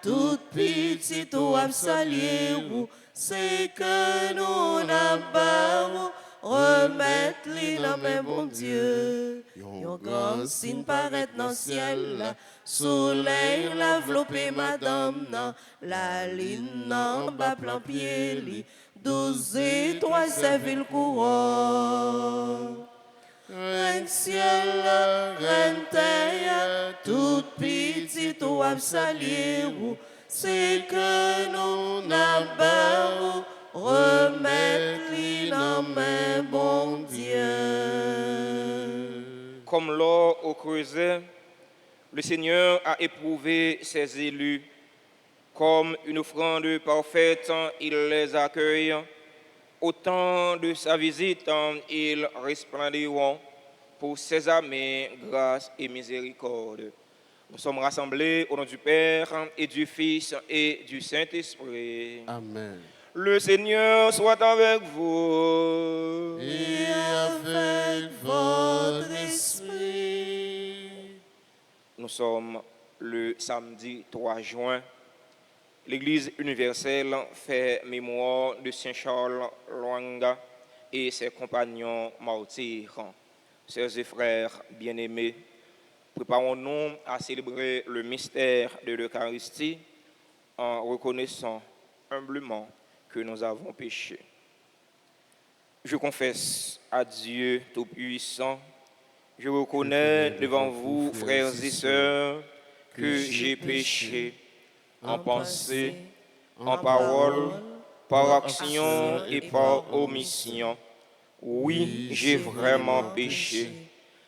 tout petit ou salué, c'est que nous n'avons remettre li dans mes bon Dieu. Yon grand signe paraît dans le ciel, soleil l'enveloppé madame nan, la lune nan bas plan pied li, 12 étoiles servent le couronne. Reine ciel, reine terre, tout petit ou salué, c'est que nous n'avons remettre li dans mes bon Dieu. Comme l'or au creuset, le Seigneur a éprouvé ses élus. Comme une offrande parfaite, il les accueille. Au temps de sa visite, ils resplendiront pour sésamer grâce et miséricorde. Nous sommes rassemblés au nom du Père et du Fils et du Saint-Esprit. Amen. Le Seigneur soit avec vous. Et avec votre esprit. Nous sommes le samedi 3 juin. L'Église universelle fait mémoire de Saint Charles Lwanga et ses compagnons martyrs. Sœurs et frères bien-aimés, préparons-nous à célébrer le mystère de l'Eucharistie en reconnaissant humblement que nous avons péché. Je confesse à Dieu Tout-Puissant, je reconnais devant vous, frères et sœurs, que j'ai péché en pensée, en parole, par action et par omission. Oui, j'ai vraiment péché.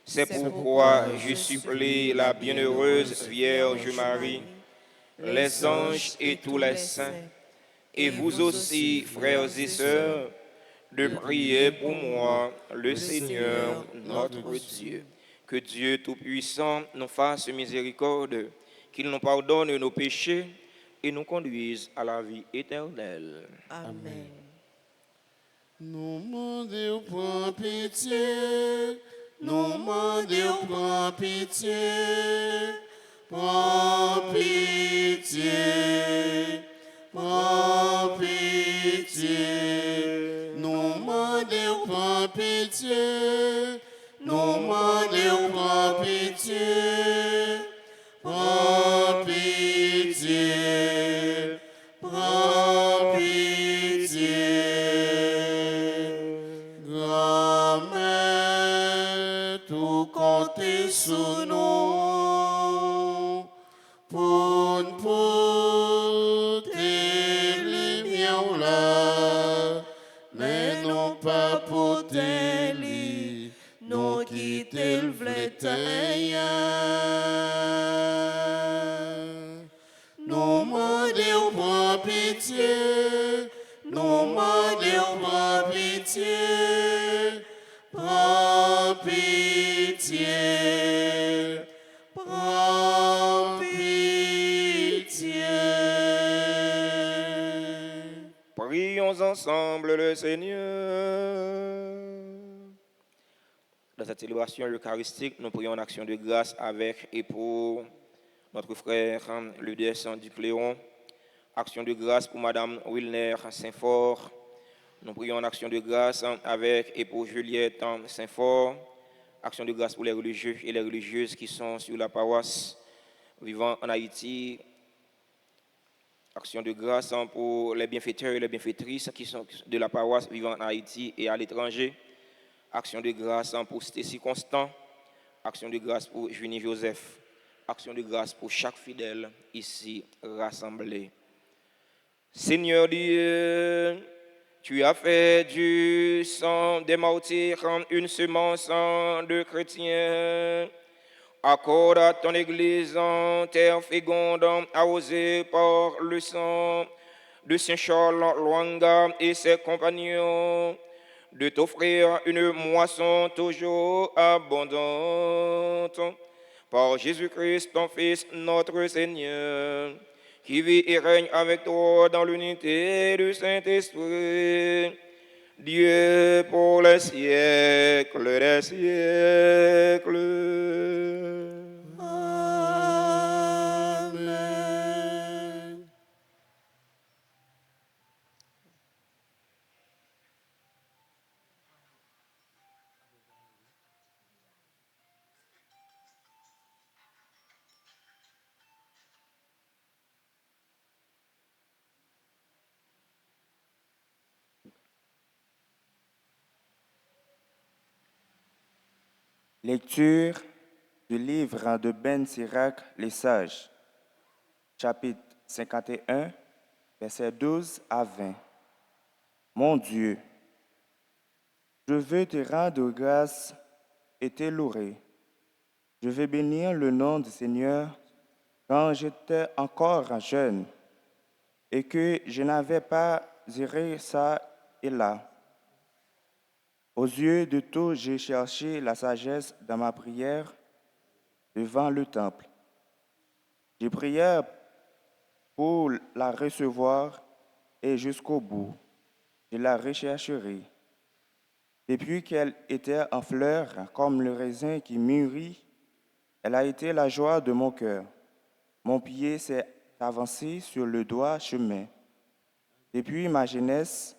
C'est pourquoi je supplie la bienheureuse Vierge Marie, les anges et tous les saints, et vous aussi, frères et sœurs, de prier pour moi, le Seigneur, notre Dieu. Que Dieu Tout-Puissant nous fasse miséricorde, qu'il nous pardonne nos péchés et nous conduise à la vie éternelle. Amen. Nous demandons pour pitié, nous demandons pour pitié, pour pitié, pour pitié. Nous demandons pour pitié, nous demandons pour pitié, pour pitié, pour pitié. Grand-mère, tout compter sur nous pour nous porter lumière là, mais non pas porter lui, nous quitter le vletain. Nous demandons pour pitié, nous demandons pour pitié, pour pitié, pour pitié. Prions ensemble le Seigneur. Dans cette célébration eucharistique, nous prions en action de grâce avec et pour notre frère le descend du Cléon. Action de grâce pour Madame Wilner Saint-Fort. Nous prions en action de grâce avec et pour Juliette Saint-Fort. Action de grâce pour les religieux et les religieuses qui sont sur la paroisse vivant en Haïti. Action de grâce pour les bienfaiteurs et les bienfaitrices qui sont de la paroisse vivant en Haïti et à l'étranger. Action de grâce pour Stécie Constant. Action de grâce pour Junie Joseph. Action de grâce pour chaque fidèle ici rassemblé. Seigneur Dieu, tu as fait du sang des martyrs une semence de chrétiens. Accorde à ton Église en terre féconde, arrosée par le sang de Saint Charles Lwanga et ses compagnons, de t'offrir une moisson toujours abondante. Par Jésus-Christ, ton Fils, notre Seigneur, qui vit et règne avec toi dans l'unité du Saint-Esprit, Dieu pour les siècles des siècles. Amen. Lecture du livre de Ben Sirac, Les Sages, chapitre 51, versets 12 à 20. Mon Dieu, je veux te rendre grâce et te louer. Je veux bénir le nom du Seigneur quand j'étais encore jeune et que je n'avais pas erré ça et là. Aux yeux de tous, j'ai cherché la sagesse dans ma prière devant le temple. J'ai prié pour la recevoir et jusqu'au bout, je la rechercherai. Depuis qu'elle était en fleurs, comme le raisin qui mûrit, elle a été la joie de mon cœur. Mon pied s'est avancé sur le droit chemin. Depuis ma jeunesse,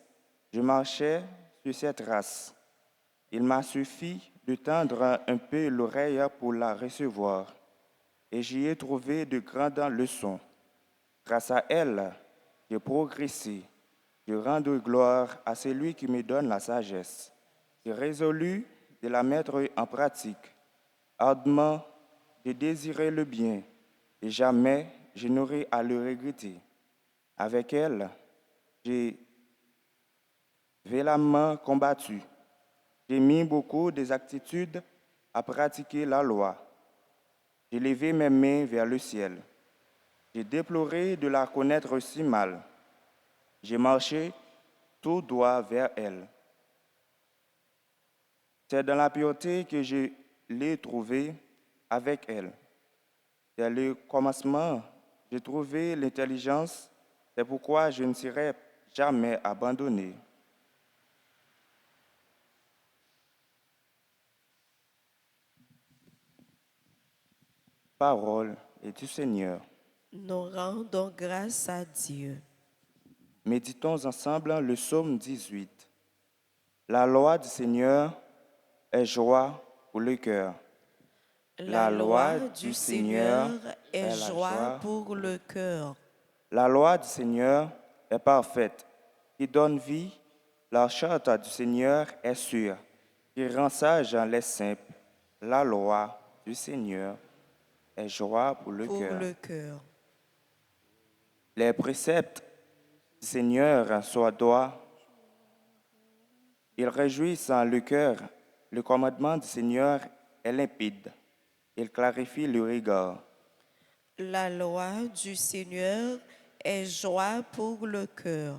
je marchais sur cette race. Il m'a suffi de tendre un peu l'oreille pour la recevoir, et j'y ai trouvé de grandes leçons. Grâce à elle, j'ai progressé. Je rends gloire à celui qui me donne la sagesse. J'ai résolu de la mettre en pratique. Ardemment, j'ai désiré le bien, et jamais je n'aurai à le regretter. Avec elle, j'ai violemment combattu. J'ai mis beaucoup d'exactitude à pratiquer la loi. J'ai levé mes mains vers le ciel. J'ai déploré de la connaître si mal. J'ai marché tout droit vers elle. C'est dans la pureté que je l'ai trouvée avec elle. Dès le commencement, j'ai trouvé l'intelligence. C'est pourquoi je ne serai jamais abandonné. Parole du Seigneur. Nous rendons grâce à Dieu. Méditons ensemble le psaume 18. La loi du Seigneur est joie pour le cœur. La loi du Seigneur est joie pour le cœur. La loi du Seigneur est parfaite, qui donne vie. La charte du Seigneur est sûre, qui rend sage les simples. La loi du Seigneur est joie pour le cœur. Les préceptes du Seigneur sont droits. Ils réjouissent le cœur. Le commandement du Seigneur est limpide. Il clarifie le regard. La loi du Seigneur est joie pour le cœur.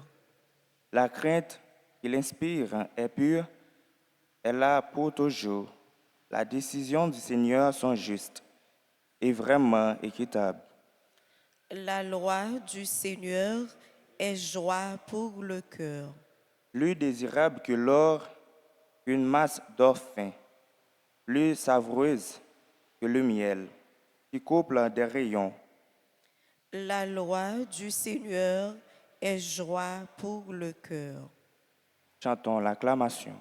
La crainte qu'il inspire est pure. Elle a pour toujours. La décision du Seigneur sont justes et vraiment équitables. La loi du Seigneur est joie pour le cœur. Plus désirable que l'or, qu'une masse d'or fin, plus savoureuse que le miel, qui couple des rayons. La loi du Seigneur est joie pour le cœur. Chantons l'acclamation.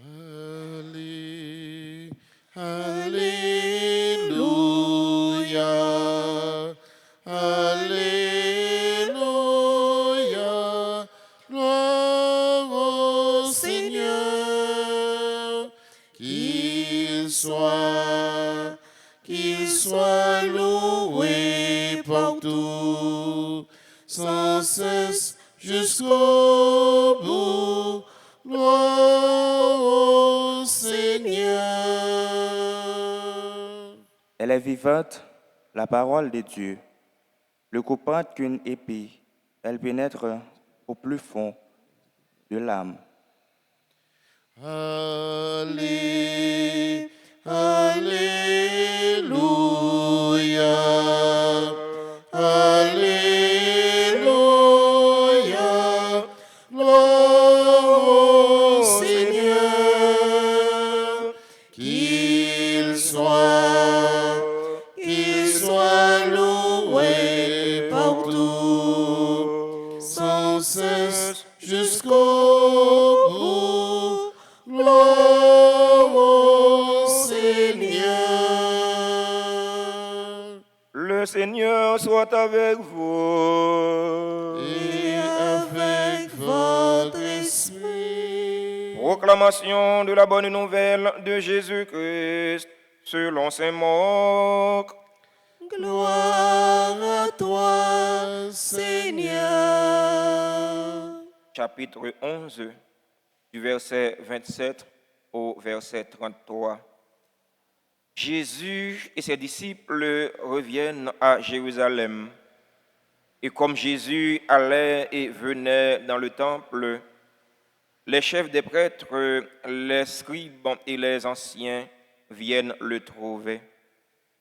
Alléluia, Alléluia, gloire au Seigneur, qu'il soit loué partout, sans cesse jusqu'au bout, gloire au Seigneur. Elle est vivante, la parole de Dieu, plus coupante qu'une épée. Elle pénètre au plus fond de l'âme. Alléluia, Alléluia, gloire au Seigneur, qu'il soit loué partout, sans cesse jusqu'au bout, gloire au Seigneur. Le Seigneur soit avec vous. Et avec votre esprit. Proclamation de la bonne nouvelle de Jésus-Christ selon saint Marc. Gloire à toi, Seigneur. Chapitre 11, du verset 27 au verset 33. Jésus et ses disciples reviennent à Jérusalem. Et comme Jésus allait et venait dans le temple, les chefs des prêtres, les scribes et les anciens viennent le trouver.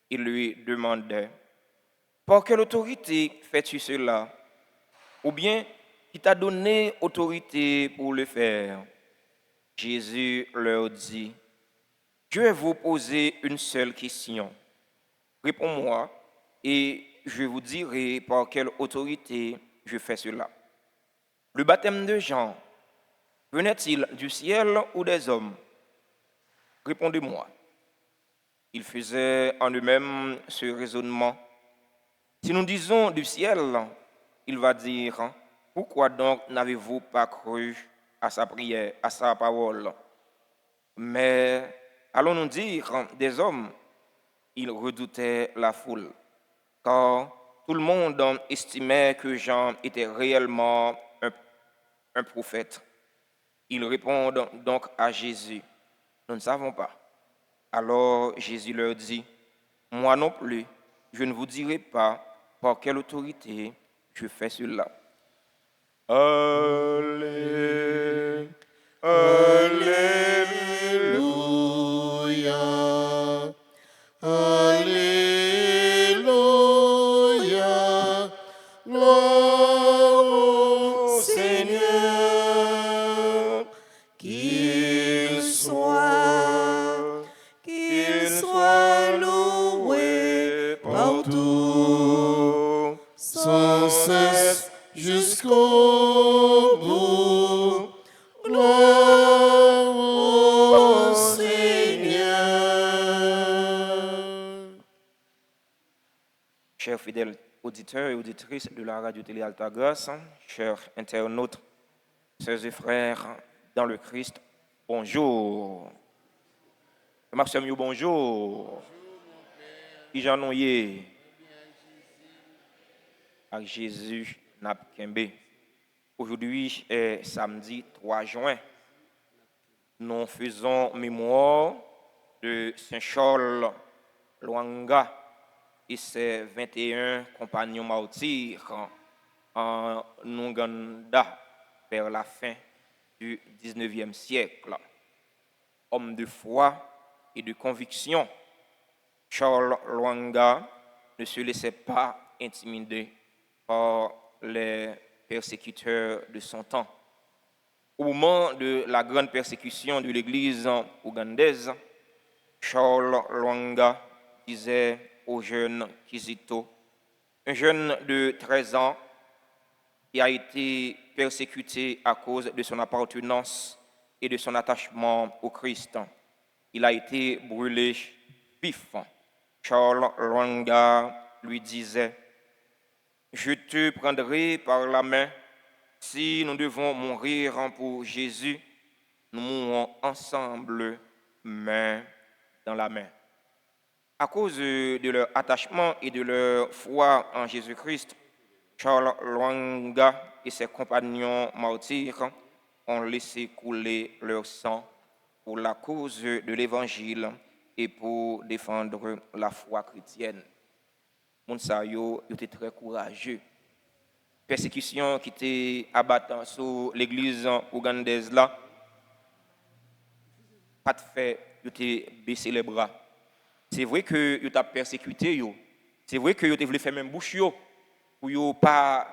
Ils lui demandaient: par quelle autorité fais-tu cela? Ou bien, qui t'a donné autorité pour le faire? Jésus leur dit: je vais vous poser une seule question. Réponds-moi et je vous dirai par quelle autorité je fais cela. Le baptême de Jean venait-il du ciel ou des hommes? Répondez-moi. Ils faisaient en eux-mêmes ce raisonnement. Si nous disons du ciel, il va dire: pourquoi donc n'avez-vous pas cru à sa prière, à sa parole? Mais allons-nous dire des hommes? Ils redoutaient la foule, car tout le monde estimait que Jean était réellement un prophète. Ils répondent donc à Jésus: nous ne savons pas. Alors Jésus leur dit: moi non plus, je ne vous dirai pas par quelle autorité je fais cela. Alléluia. Alléluia. Alléluia. Gloire au Seigneur. Qu'il soit loué partout, sans cesse jusqu'au bout. Gloire au Seigneur. Chers fidèles auditeurs et auditrices de la radio-télé Altagrace, chers internautes, sœurs et frères dans le Christ, bonjour. Maxime, bonjour. Qui j'en ai avec Jésus Napkembe. Aujourd'hui est samedi 3 juin. Nous faisons mémoire de Saint Charles Lwanga et ses 21 compagnons martyrs en Ouganda vers la fin du 19e siècle. Homme de foi et de conviction, Charles Lwanga ne se laissait pas intimider par les persécuteurs de son temps. Au moment de la grande persécution de l'Église ougandaise, Charles Lwanga disait au jeune Kizito, un jeune de 13 ans qui a été persécuté à cause de son appartenance et de son attachement au Christ. Il a été brûlé vif. Charles Lwanga lui disait: je te prendrai par la main. Si nous devons mourir pour Jésus, nous mourrons ensemble, main dans la main. À cause de leur attachement et de leur foi en Jésus-Christ, Charles Lwanga et ses compagnons martyrs ont laissé couler leur sang pour la cause de l'Évangile et pour défendre la foi chrétienne. Mounsa yo était très courageux. Persécution qui était abattant sur l'église ougandaise là, pas de fait, yo était baissé les bras. C'est vrai que yo t'a persécuté yo. C'est vrai que yo te voulu faire même bouche yo pour yo pas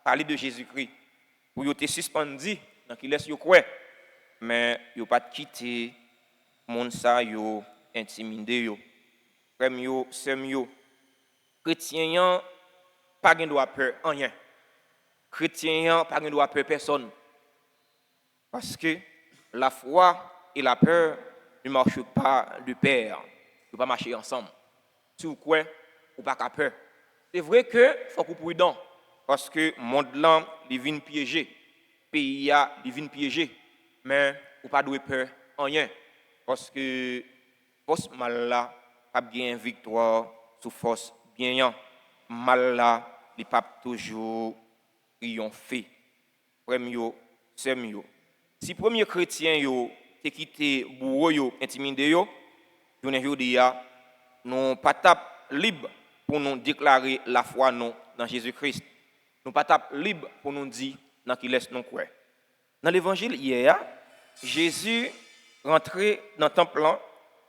parler de Jésus-Christ. Pour yo te suspendu dans qui laisse yo quoi. Mais yo pas quitté moun sa yo intimidé yo. Frère yo, sœur yo, chrétien pas gen droit peur en rien. Chrétien pas gen droit peur personne. Parce que la foi et la peur ne marchent pas de pair. Ils ne pas marcher ensemble. Si vous croyez, ou pas qu'à peur. C'est vrai que faut qu'on prudent parce que monde là, il vient piéger. Pays a, il vient piéger. Mais ou pas de peur en rien. Parce que force mal là, pas bien victoire sous force bien. Mal là, il pas toujours triompher. Premier, c'est mieux. Si premier chrétien yo te quitté bourreau yo intimidé yo, aujourd'hui nous pas tap libre pour nous déclarer la foi non dans Jésus-Christ. Nous pas tap libre pour nous dire dans qui laisse nous croire. Dans l'évangile hier, Jésus rentré dans le temple,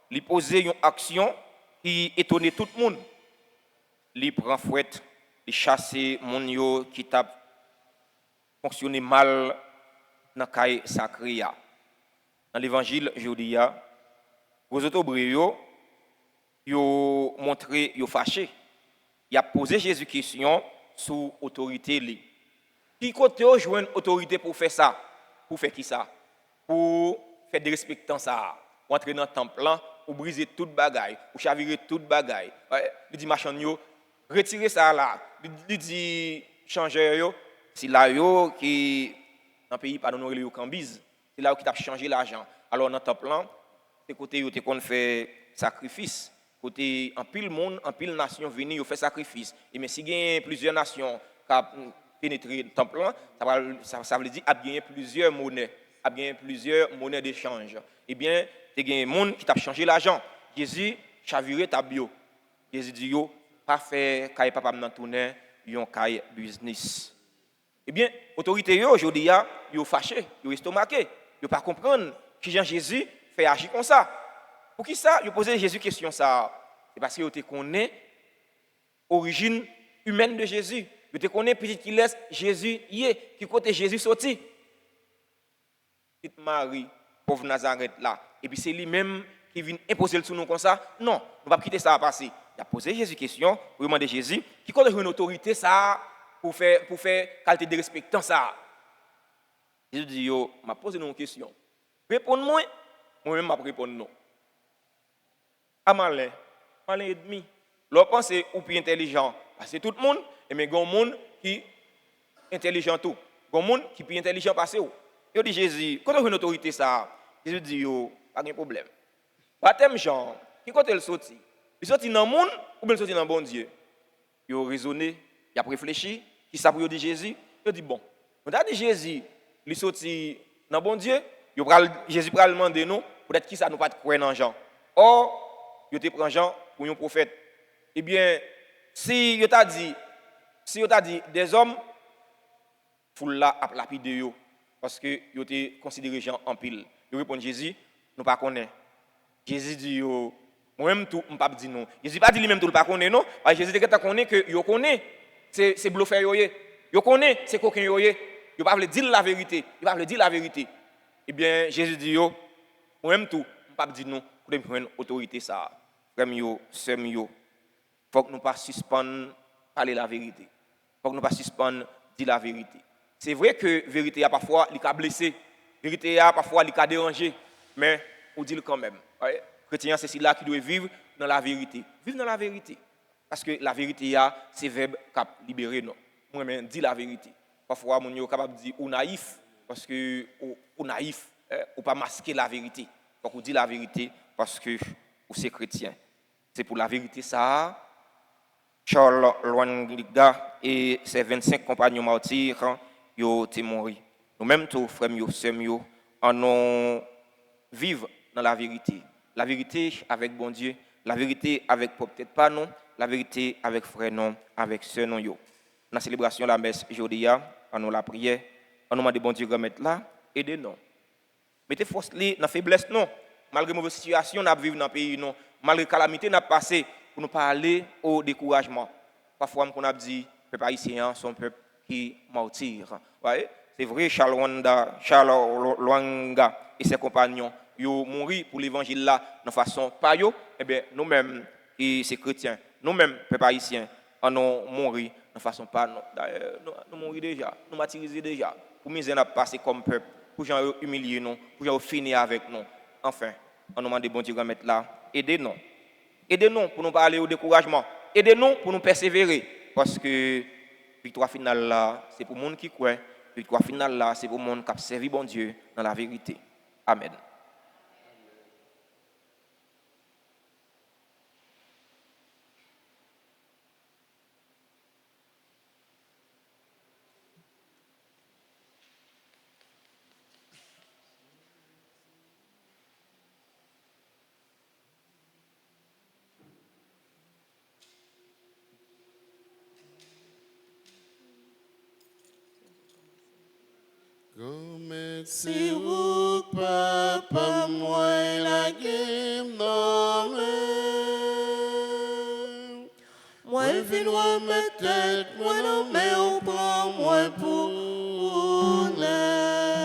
il posait une action qui étonnait tout le monde. Il prend fouette, il chasse les gens qui t'a fonctionné mal dans le cahier sacré. Dans l'évangile, je dis, vos autobrés, ils ont montré, ils ont fâché. Il a posé Jésus question sur l'autorité. Qui côté joue une autorité pour faire ça? Pour faire qui ça? Pour faire des respectants ça. Pour entrer dans le temple, pour briser toute bagaille, pour chavirer toute bagaille. Il dit machin yo, retirez ça là. Il dit changer yo, c'est là yo qui dans le pays pas honorer le cambise. C'est là où qui t'a changé l'argent. Alors dans le temple, c'est côté où tu qu'on fait sacrifice. Côté en pile monde, en pile nation venir yo fait sacrifice. Et mais si il y a plusieurs nations qui pénétrer le temple, ça veut dire qu'il y a plusieurs monnaies d'échange. Eh bien, il y a des gens qui t'a changé l'argent. Jésus chaviré ta bio. Jésus dit yo pas faire caille papa dans tourner, yon caille business. Eh bien, autorité yo aujourd'hui yo fâché, yo estomaqué, yo pas comprendre qui Jean Jésus fait agir comme ça. Pour qui ça? Yo poser Jésus question ça. C'est parce que yo te connaît origine humaine de Jésus. Vous te connaissez petit qui laisse Jésus qui côté Jésus sorti. Petite Marie, pauvre Nazareth là. Et puis c'est lui-même qui vient imposer le sur nous comme ça. Non, nous ne pas quitter ça à passer. Il a posé Jésus question, pour demander Jésus, qui connaît une autorité ça pour faire qualité de respectant ça. Jésus dit yo, m'a posé une question. Répondez-moi, moi-même m'a répondre non. À malin et demi. L'on pense ou plus intelligent, parce que tout le monde mais il y a des gens qui sont intelligents tout. Il y a des gens qui sont intelligents passer. Il dit Jésus, quand on a une autorité ça, Jésus dit yo, pas de problème. Baptême Jean, qui quand il sorti? Il sorti dans le monde ou bien il sorti dans le bon Dieu? Il a raisonné, il a réfléchi, qui ça pour dire Jésus? Il dit bon. On a dit Jésus, il sorti dans le bon Dieu, Jésus va demander nous, peut-être qui ça nous pas croire dans Jean. Or, il te prend Jean pour un prophète. Eh bien, si il t'a dit des hommes, foule là a lapidé yo parce que yo te considéré gens en pile. Yo répond Jésus, nous pas connaît. Jésus dit yo, moi-même tout m'pas dit non. Jésus pas dit lui-même tout pas connaît non, parce que Jésus te connaît que yo connaît, c'est bluffeur yo. Yo connaît, c'est coquin yo. Yo pas veut dire la vérité, il pas veut dire la vérité. Eh bien Jésus dit yo, moi-même tout m'pas dit non pour me prendre autorité ça. Frère yo, sœur yo, faut que nous pas suspendre parler la vérité. Faut que nous pas suspendre dire la vérité. C'est vrai que la vérité a parfois il a blessé, la vérité a parfois il a dérangé, mais on dit quand même. Ouais? Chrétien c'est là qui doit vivre dans la vérité. Vivre dans la vérité. Parce que la vérité c'est verbe qui libéré non. Moi même dit la vérité. Parfois mon yo capable de dire ou naïf parce que ou naïf ou pas masquer la vérité. Donc on dit la vérité parce que ou c'est chrétien. C'est pour la vérité ça. Charles Lwanga et ses 25 compagnons martyrs yo été morts. Nous-mêmes tous frères yo sœurs yo en vivre dans la vérité. La vérité avec bon Dieu, la vérité avec peut-être pas non, la vérité avec frère non, avec sœur non yo. Dans la célébration la messe aujourd'hui, en nous la prière, on nous demande bon Dieu remettre là aider non. Mettez force li dans faiblesse non, malgré mauvaise situation n'a vivre dans pays non, malgré calamité n'a passé pour nous parler au découragement. Parfois on a dit peuple haïtien son peuple qui martyr. Ouais, c'est vrai Charles Lwanga et ses compagnons yo mouri pour l'évangile là de façon pas yo et bien nous-mêmes qui c'est chrétiens, nous-mêmes peuple haïtien en ont mouru de façon pas nous mouri déjà, nous martyrisés déjà. Pour misère n'a passé comme peuple, pour gens humilier nous, pour gens finir avec nous. Enfin, on nous demande bon Dieu remettre là, aidez-nous. Aidez-nous pour nous parler au découragement. Aidez-nous pour nous persévérer. Parce que victoire finale là, c'est pour le monde qui croit. Victoire finale là, c'est pour le monde qui a servi bon Dieu dans la vérité. Amen. Si ou papa moi la game non moi vin remettre tête moi non mais on prend moi pour l'air.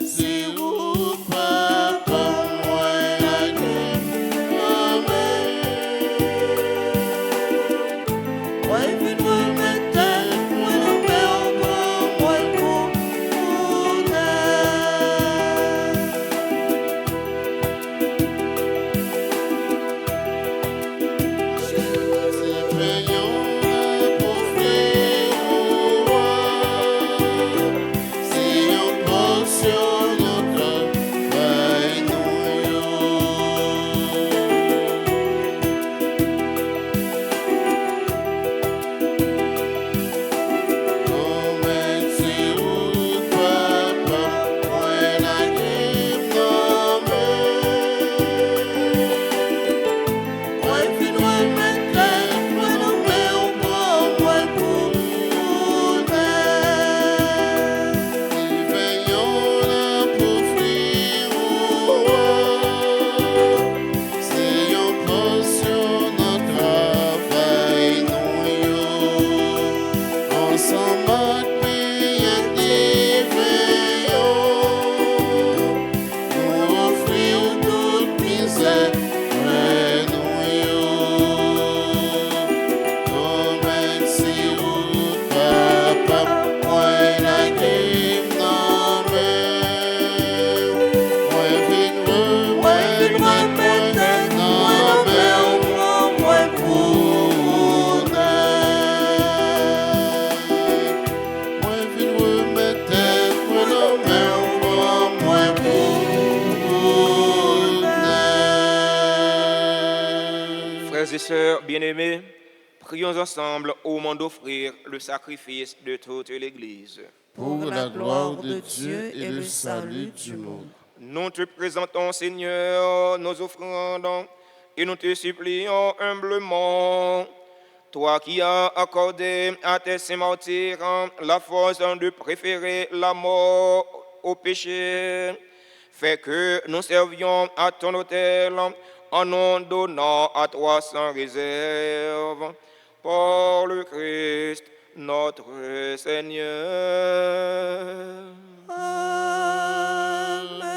Si ou papa moi la game non moi vin remettre tête moi non mais on prend moi pour Frères et sœurs bien-aimés, prions ensemble au moment d'offrir le sacrifice de toute l'Église. pour la gloire de Dieu et le salut du monde. Nous te présentons, Seigneur, nos offrandes et nous te supplions humblement, toi qui as accordé à tes saints martyrs la force de préférer la mort au péché, fais que nous servions à ton autel en nous donnant à toi sans réserve, par le Christ notre Seigneur. Amen.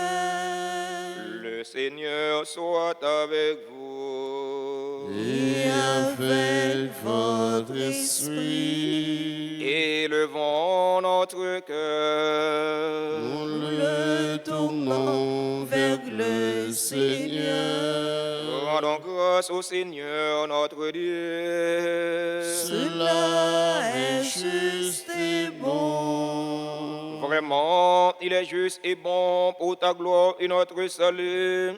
Le Seigneur soit avec vous. Et avec votre esprit, Élevons notre cœur. nous le tournons vers le Seigneur. Rendons grâce au Seigneur notre Dieu. Cela est juste et bon. Vraiment, il est juste et bon pour ta gloire et notre salut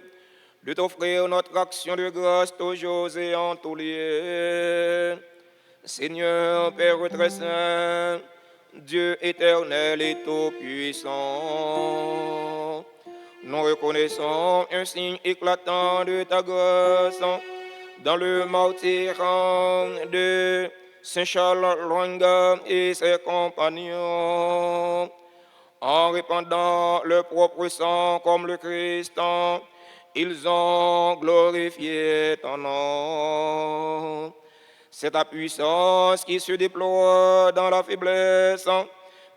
de t'offrir notre action de grâce toujours et en tous lieux. Seigneur, Père très saint, Dieu éternel et tout-puissant, nous reconnaissons un signe éclatant de ta grâce dans le martyre de Saint Charles Lwanga et ses compagnons. En répandant leur propre sang comme le Christ, ils ont glorifié ton nom. C'est ta puissance qui se déploie dans la faiblesse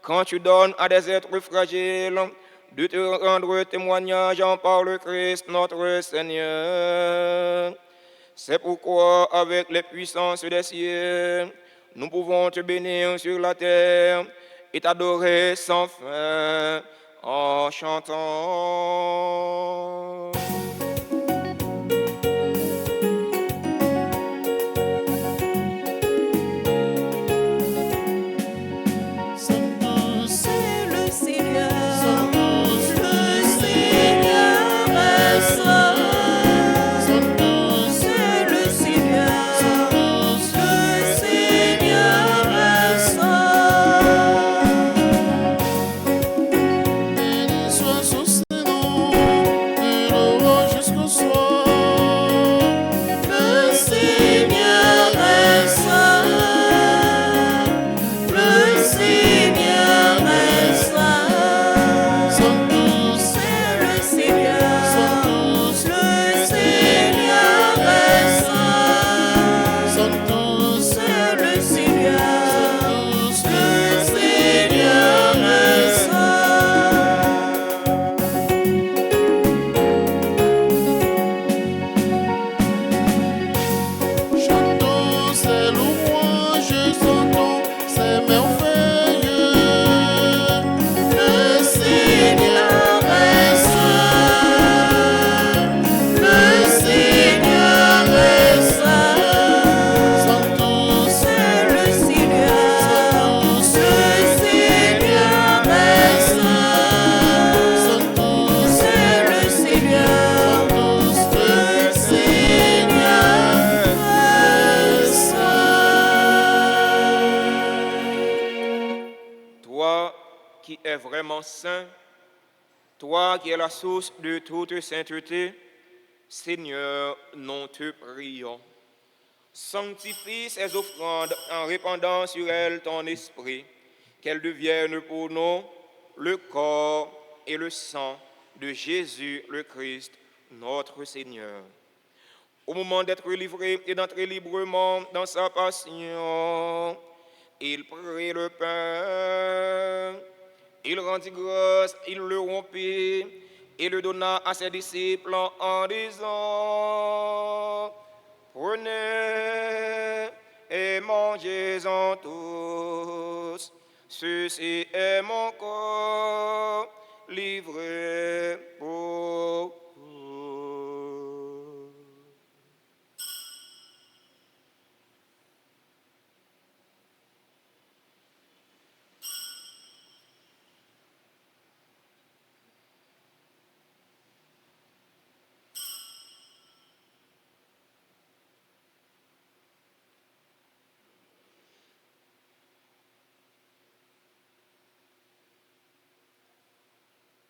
quand tu donnes à des êtres fragiles de te rendre témoignage par le Christ notre Seigneur. C'est pourquoi, avec les puissances des cieux, nous pouvons te bénir sur la terre et t'adorer sans fin en chantant. C'est le Seigneur. est vraiment saint, toi qui es la source de toute sainteté, Seigneur, nous te prions. Sanctifie ces offrandes en répandant sur elles ton esprit, qu'elles deviennent pour nous le corps et le sang de Jésus le Christ, notre Seigneur. Au moment d'être livré et d'entrer librement dans sa passion, il prit le pain, il rendit grâce, il le rompit et le donna à ses disciples en disant: Prenez et mangez-en tous, ceci est mon corps livré pour vous.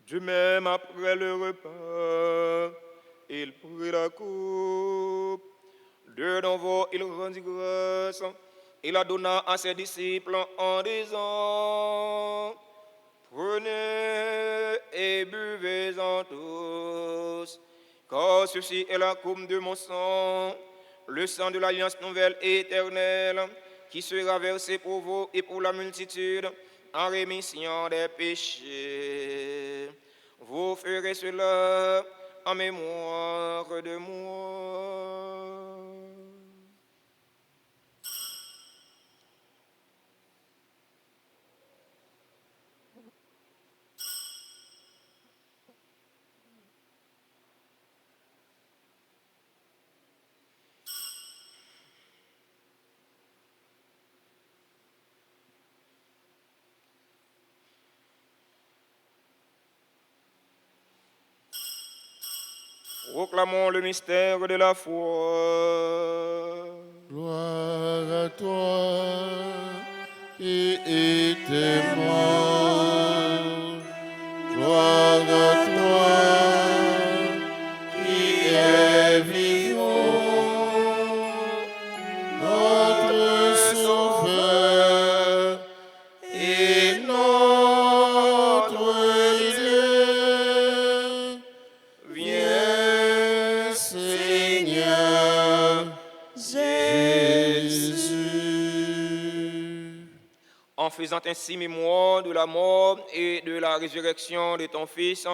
De même, après le repas, il prit la coupe. De nouveau, il rendit grâce. Il la donna à ses disciples en disant: Prenez et buvez-en tous, car ceci est la coupe de mon sang, le sang de l'alliance nouvelle et éternelle, qui sera versé pour vous et pour la multitude en rémission des péchés. Vous ferez cela en mémoire de moi. Proclamons le mystère de la foi. Gloire à toi qui étais mort. Gloire à toi qui es vivant. Notre Sauveur et notre Dieu. Viens, Seigneur Jésus. En faisant ainsi mémoire de la mort et de la résurrection de ton Fils,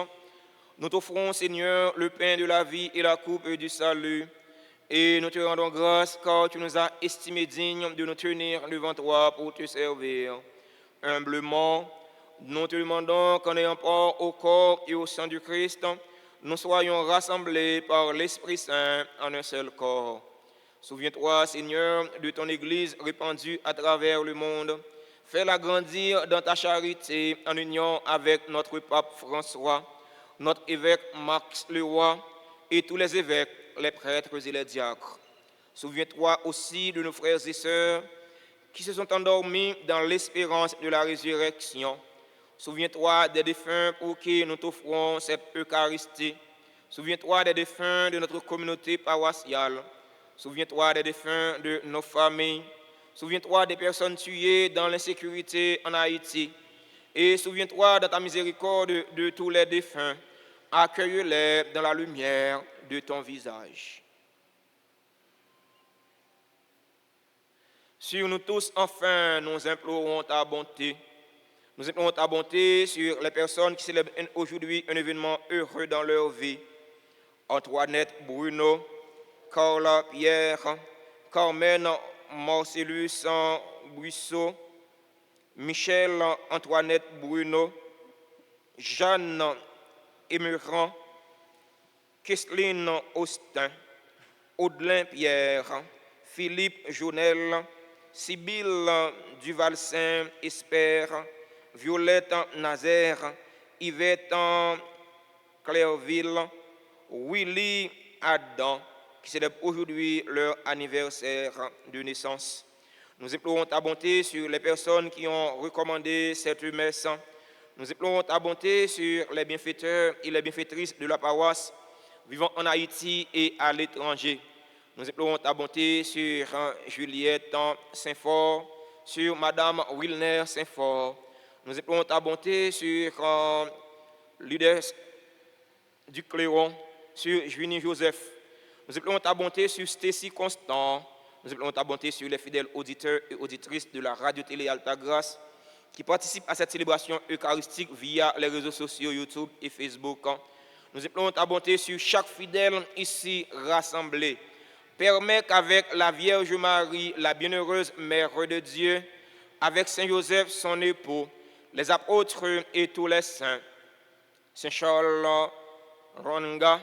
nous t'offrons, Seigneur, le pain de la vie et la coupe du salut. Et nous te rendons grâce car tu nous as estimés dignes de nous tenir devant toi pour te servir. Humblement, nous te demandons qu'en ayant part au corps et au sang du Christ, nous soyons rassemblés par l'Esprit Saint en un seul corps. Souviens-toi, Seigneur, de ton Église répandue à travers le monde. Fais-la grandir dans ta charité en union avec notre pape François, notre évêque Max Leroy et tous les évêques, les prêtres et les diacres. Souviens-toi aussi de nos frères et sœurs qui se sont endormis dans l'espérance de la résurrection. Souviens-toi des défunts pour qui nous t'offrons cette Eucharistie. Souviens-toi des défunts de notre communauté paroissiale. Souviens-toi des défunts de nos familles. Souviens-toi des personnes tuées dans l'insécurité en Haïti. Et souviens-toi dans ta miséricorde de tous les défunts. Accueille-les dans la lumière de ton visage. Sur nous tous, enfin, nous implorons ta bonté. Nous implorons ta bonté sur les personnes qui célèbrent aujourd'hui un événement heureux dans leur vie. Antoinette Bruno, Carla Pierre, Carmen Marcellus Buisseau, Michel Antoinette Bruno, Jeanne Émerand, Kesseline Austin, Audelin Pierre, Philippe Jonel, Sibylle Duvalsin Espère, Violette Nazaire, Yvette Clairville, Willy Adam, qui célèbrent aujourd'hui leur anniversaire de naissance. Nous implorons ta bonté sur les personnes qui ont recommandé cette messe. Nous implorons ta bonté sur les bienfaiteurs et les bienfaitrices de la paroisse vivant en Haïti et à l'étranger. Nous implorons ta bonté sur Juliette Saint-Fort, sur Madame Wilner Saint-Fort. Nous implorons ta bonté sur Ludes du Cléron, sur Junie Joseph. Nous implorons ta bonté sur Stécie Constant. Nous implorons ta bonté sur les fidèles auditeurs et auditrices de la radio-télé Altagrace qui participent à cette célébration eucharistique via les réseaux sociaux YouTube et Facebook. Nous implorons ta bonté sur chaque fidèle ici rassemblé. Permets qu'avec la Vierge Marie, la bienheureuse Mère de Dieu, avec Saint Joseph, son époux, les apôtres et tous les saints, Saint Charles Ronga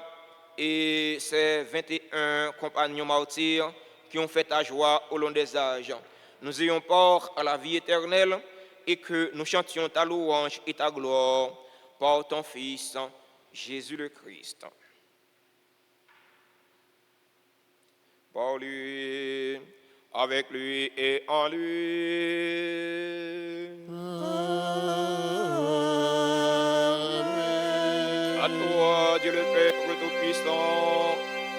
et ses 21 compagnons martyrs qui ont fait ta joie au long des âges, nous ayons part à la vie éternelle et que nous chantions ta louange et ta gloire par ton Fils, Jésus le Christ. Par lui, avec lui et en lui. À toi, Dieu le Père Tout-Puissant,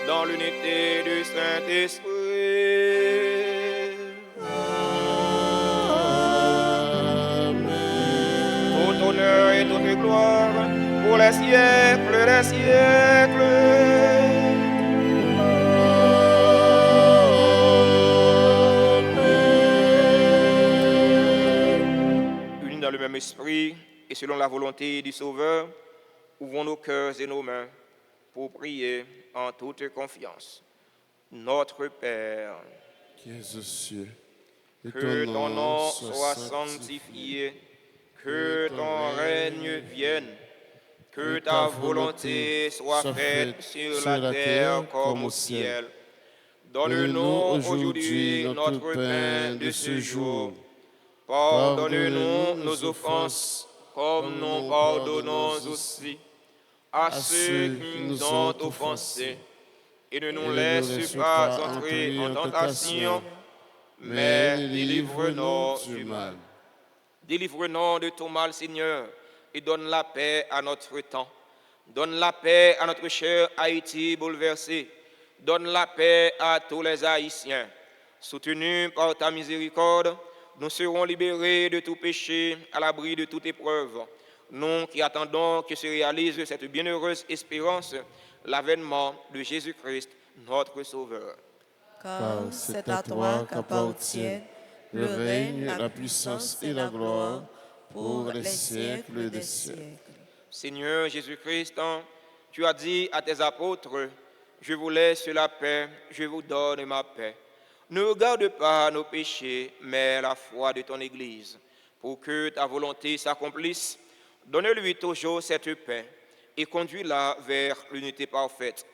dans l'unité du Saint-Esprit. Tout honneur et toute gloire pour les siècles des siècles. Dans le même esprit et selon la volonté du Sauveur, ouvrons nos cœurs et nos mains pour prier en toute confiance. Notre Père, qui es aux cieux, que ton nom soit sanctifié, que ton règne vienne, que ta volonté soit faite sur la terre comme au ciel. Donne-nous aujourd'hui notre pain de ce jour. Pardonne-nous nos offenses, comme nous pardonnons aussi à ceux qui nous ont offensés. Et ne nous laisse pas entrer en tentation, mais délivre-nous du mal. Délivre-nous de tout mal, Seigneur, et donne la paix à notre temps. Donne la paix à notre cher Haïti bouleversé. Donne la paix à tous les Haïtiens. Soutenus par ta miséricorde, nous serons libérés de tout péché, à l'abri de toute épreuve. Nous qui attendons que se réalise cette bienheureuse espérance, l'avènement de Jésus-Christ, notre Sauveur. Car c'est à toi qu'appartiennent le règne, la puissance et la gloire pour les siècles des siècles. Seigneur Jésus-Christ, tu as dit à tes apôtres, je vous laisse la paix, je vous donne ma paix. Ne regarde pas nos péchés, mais la foi de ton Église. Pour que ta volonté s'accomplisse, donne-lui toujours cette paix et conduis-la vers l'unité parfaite.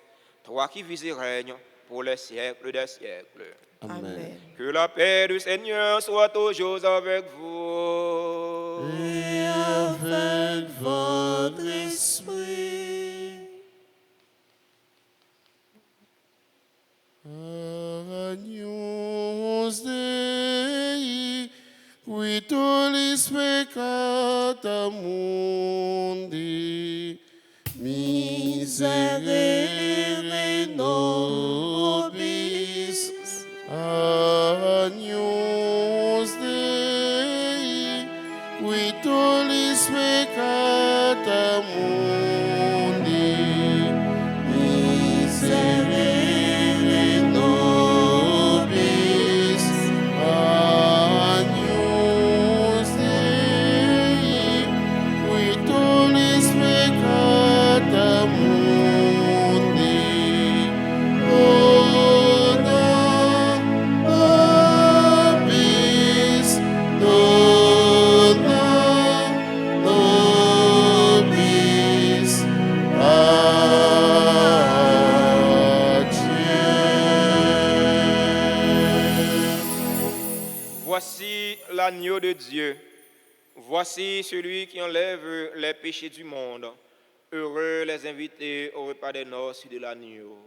Toi qui vis et règnes pour les siècles des siècles. Amen. Que la paix du Seigneur soit toujours avec vous. Et avec votre esprit. Agnus Dei, qui tollis peccata mundi, miserere nobis. Agnus Dei, qui tollis peccata mundi, miserere nobis. Agnus Dei, qui tollis peccata mundi, dona nobis, dona nobis adieu. Voici l'agneau de Dieu. Voici celui qui enlève les péchés du monde. Heureux les invités au repas des noces de l'agneau.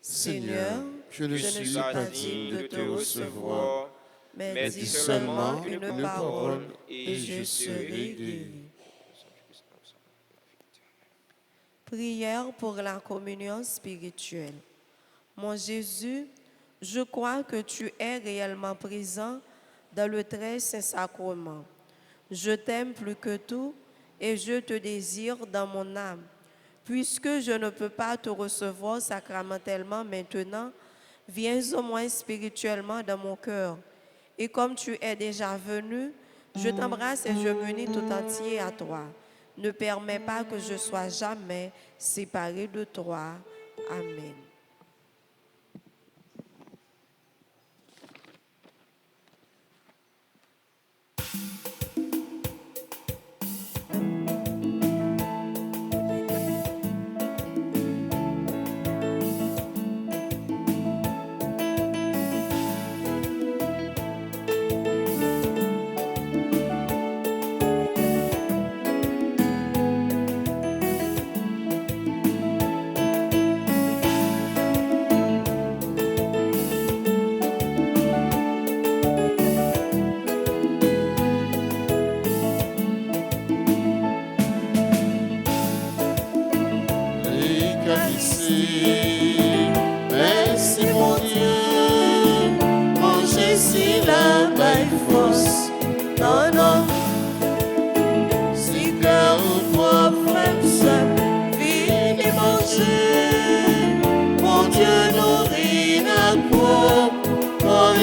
Seigneur, je ne suis pas digne de te recevoir, mais dis dis seulement seulement une une parole parole et et je serai guéri. Prière pour la communion spirituelle. Mon Jésus, je crois que tu es réellement présent dans le très saint sacrement. Je t'aime plus que tout et je te désire dans mon âme. Puisque je ne peux pas te recevoir sacramentellement maintenant, viens au moins spirituellement dans mon cœur. Et comme tu es déjà venu, je t'embrasse et je m'unis tout entier à toi. Ne permets pas que je sois jamais séparé de toi. Amen. Merci mon Dieu, manger si la baille fausse. Non, non, si cœur ou propre seul, vine et manger. Mon Dieu nourrit notre propre corps.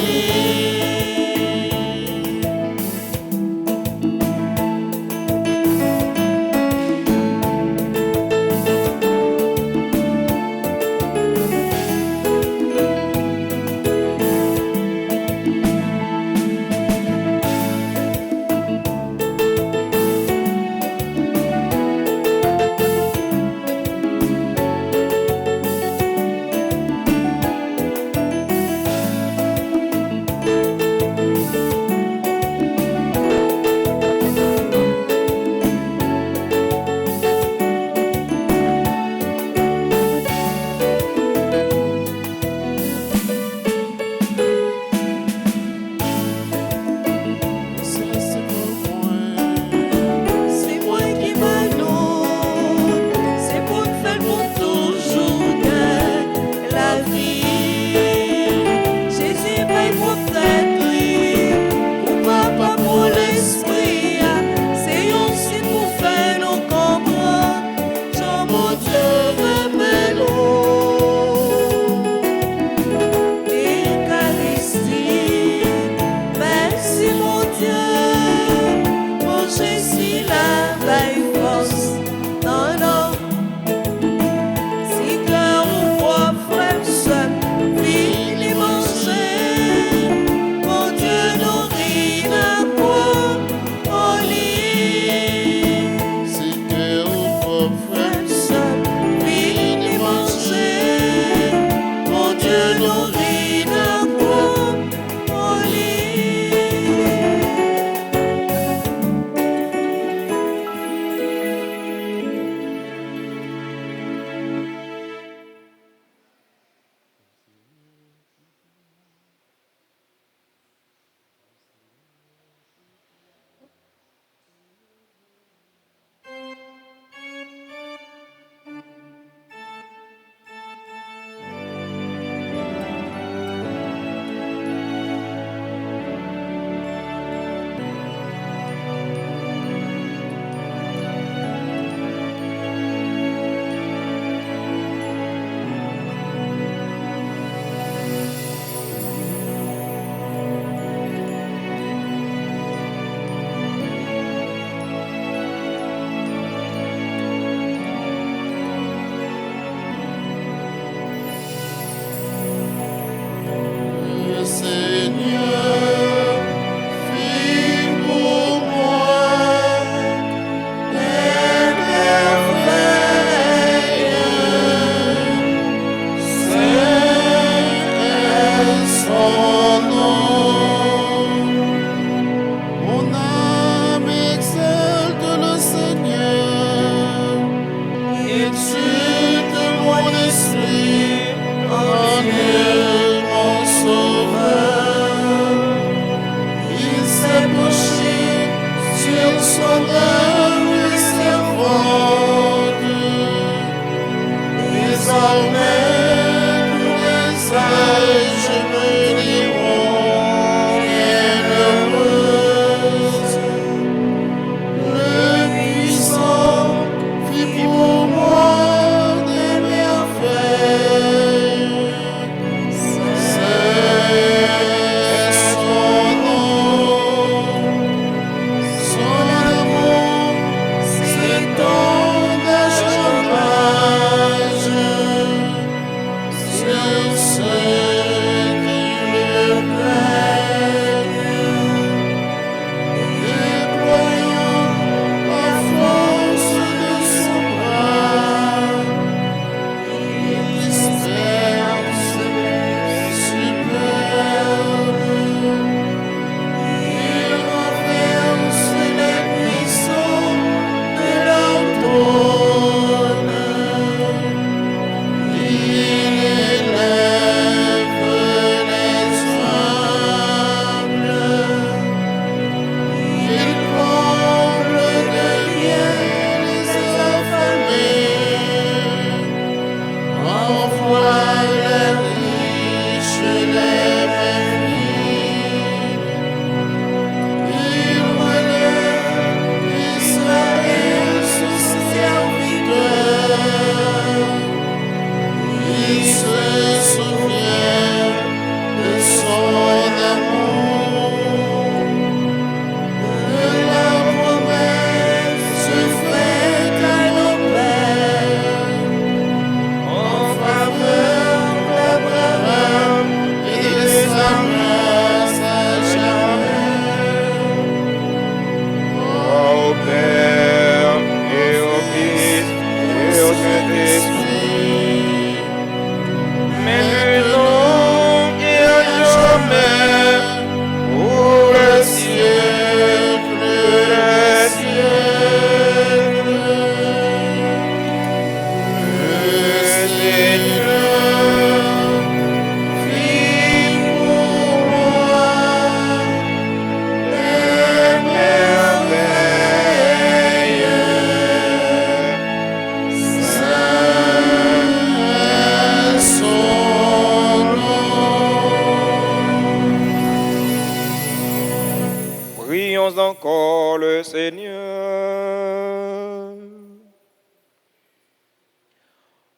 Prions encore le Seigneur.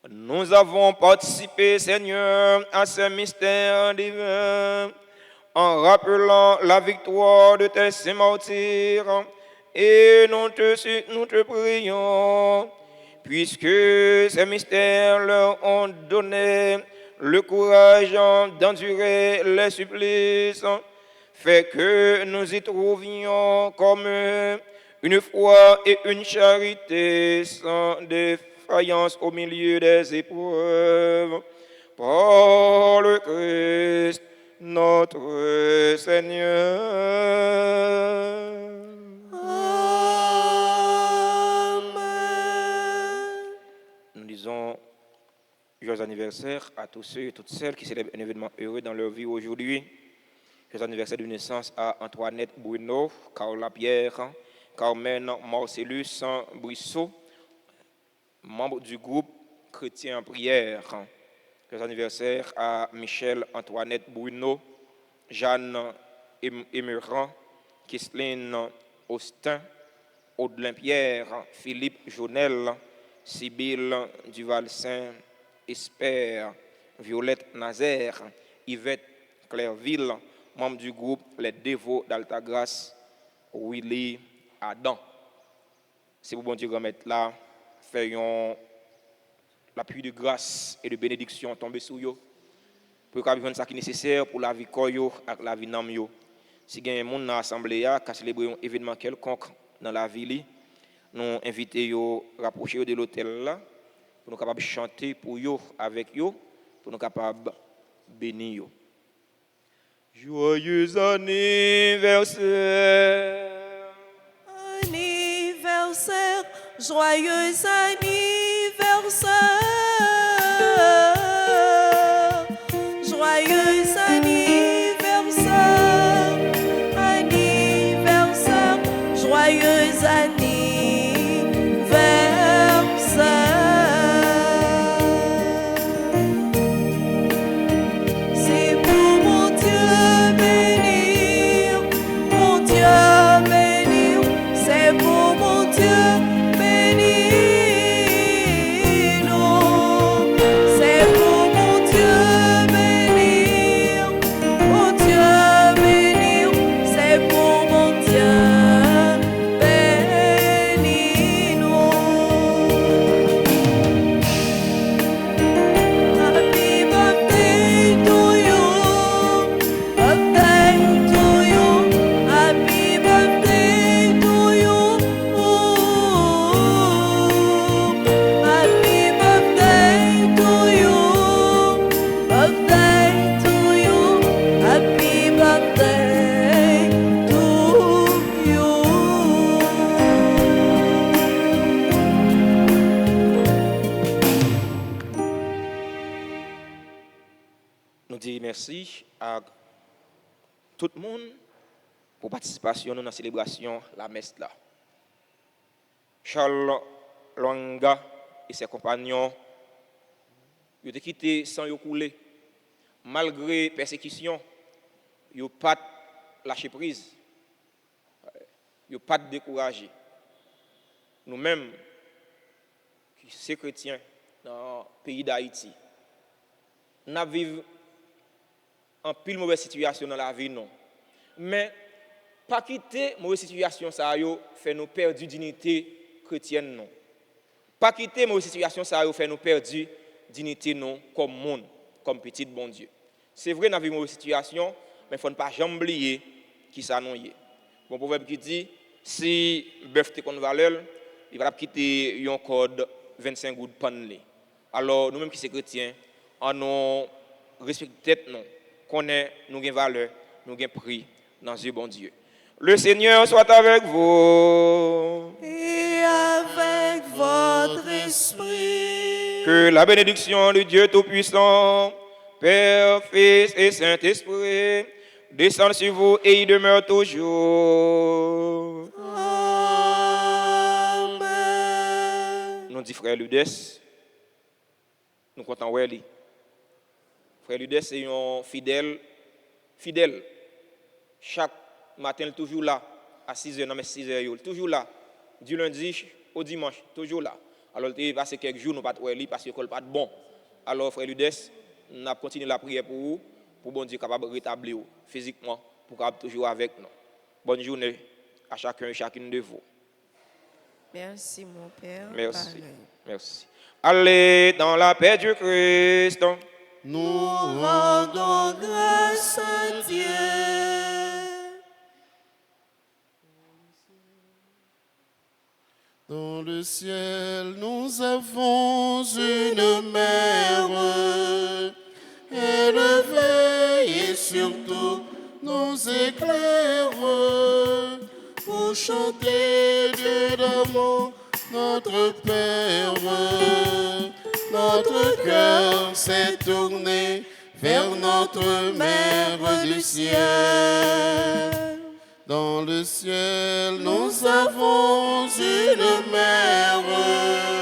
Nous avons participé, Seigneur, à ces mystères divins, en rappelant la victoire de tes saints martyrs, et nous te prions, puisque ces mystères leur ont donné le courage d'endurer les supplices, fait que nous y trouvions comme une foi et une charité sans défaillance au milieu des épreuves. Par le Christ, notre Seigneur. Amen. Nous disons joyeux anniversaire à tous ceux et toutes celles qui célèbrent un événement heureux dans leur vie aujourd'hui. Joyeux anniversaire de naissance à Antoinette Bruno, Carla Pierre, Carmen Marcellus Brissot, membre du groupe Chrétien en prière. Joyeux anniversaire à Michel Antoinette Bruno, Jeanne Emeran, Kisline Austin, Audelin Pierre, Philippe Jonel, Sibylle Duval-Saint, Espère, Violette Nazaire, Yvette Clairville, membre du groupe Les Dévots d'Altagrace, Willy Adam. C'est pour bon Dieu remettre là, faisons l'appui de grâce et de bénédiction tomber sur eux, pour qu'on vienne ça qui est nécessaire pour la vie koyo et la vie nam yo. Si il y a un monde dans l'assemblée qui célébrer un événement quelconque dans la ville, nous invitons à rapprocher de l'hôtel là, pour nous capables chanter pour eux avec eux, pour nous capables bénir. Joyeux anniversaire. Anniversaire, joyeux anniversaire. Joyeux anniversaire. Anniversaire, joyeux anniversaire. C'est pour mon Dieu bénir, mon Dieu bénir, c'est pour mon Dieu bénir, non, c'est pour mon Dieu bénir, c'est pour mon Dieu bénir, non. Happy birthday to you, birthday to you, happy birthday to you, happy birthday to you, birthday to you, happy birthday to you. Nous disons merci à tout le monde pour participation dans la célébration la messe là. Charles Longa et ses compagnons ils ont quitté sans y couler. Malgré persécution, ils n'ont pas lâché prise. Ils n'ont pas découragé. Nous-mêmes, qui sommes chrétiens dans le pays d'Haïti, nous vivons en pile mauvaise situation dans la vie, non. Mais, pas quitter mauvaise situation, ça fait nous perdre dignité chrétienne, non. Pas quitter mauvaise situation, ça fait nous perdre dignité, non, comme monde, comme petit bon Dieu. C'est vrai, dans une mauvaise situation, mais il ne faut pas jamais oublier qui ça non y est. Bon proverbe qui dit, si bœuf te compte valeur, il va quitter un code 25 gouttes panne. Alors, nous-mêmes qui sommes chrétiens, en nous respecter tête, non. Connaît nous gain valeur, nous gain prix dans Dieu bon Dieu. Le Seigneur soit avec vous. Et avec votre esprit. Que la bénédiction de Dieu Tout-Puissant, Père, Fils et Saint-Esprit, descende sur vous et y demeure toujours. Amen. Nous dit frère Ludès, nous comptons Welly. Frère Ludès c'est un fidèle. Chaque matin, il est toujours là, à 6h, non mais 6h, toujours là. Du lundi au dimanche, toujours là. Alors, il est passé quelques jours, nous ne pouvons pas aller parce que l'école n'est pas bon. Alors, frère Ludes, nous avons continué la prière pour vous, pour bon Dieu capable de rétablir vous physiquement, pour capable toujours avec nous. Bonne journée à chacun et chacune de vous. Merci, mon Père. Merci. Pareil. Merci. Allez dans la paix du Christ. Nous rendons grâce à Dieu. Dans le ciel, nous avons une mère. Elle veille et surtout nous éclaire pour chanter Dieu d'amour, notre Père. Notre cœur s'est tourné vers notre Mère du ciel. Dans le ciel, nous avons une mère.